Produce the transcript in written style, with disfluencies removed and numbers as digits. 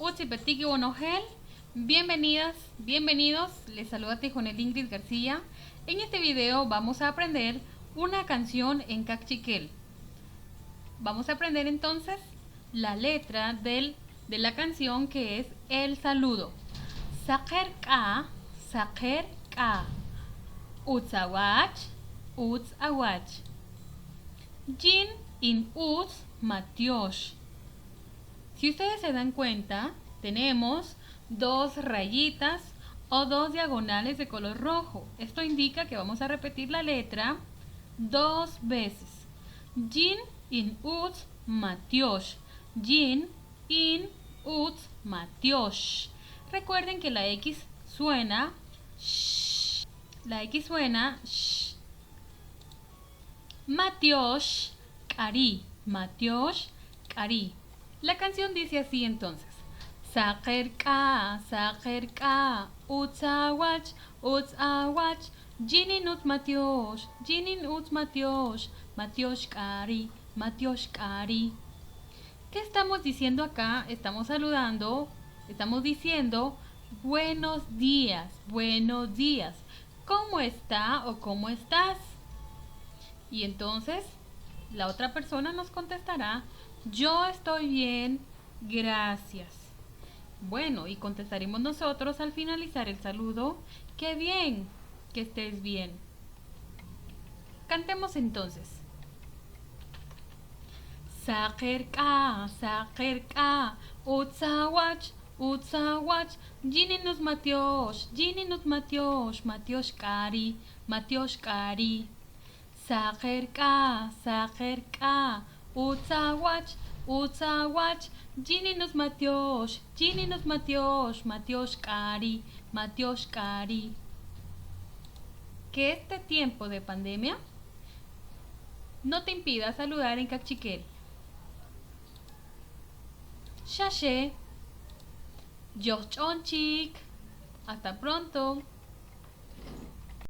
Utsi Petiki Bonogel, bienvenidas, bienvenidos, les saluda Tijonel Ingrid García. En este video vamos a aprender una canción en Cachiquel. Vamos a aprender entonces la letra de la canción, que es el saludo. Saker ka, utsawach, utsawach. Jin in uts matiosh. Si ustedes se dan cuenta, tenemos dos rayitas o dos diagonales de color rojo. Esto indica que vamos a repetir la letra dos veces. Jin in uts matiosh. Jin in uts matiosh. Recuerden que la X suena sh. La X suena sh. Matiosh kari. Matiosh kari. La canción dice así entonces. Saker ka, utsawach, utsawach, jinin ut matiosh, matiosh kari, matiosh kari. ¿Qué estamos diciendo acá? Estamos saludando, estamos diciendo buenos días, buenos días. ¿Cómo está o cómo estás? Y entonces la otra persona nos contestará: yo estoy bien, gracias. Bueno, y contestaremos nosotros al finalizar el saludo: qué bien, que estés bien. Cantemos entonces. Saker ka, utsawach, utsawach, jininut matiosh, matiosh kari, matiosh kari. Saker ka, utsawach, utsawach, jininut matiosh, matiosh kari, matiosh kari. Que este tiempo de pandemia no te impida saludar en cachiquel. Shashe, Josh Onchik. Hasta pronto.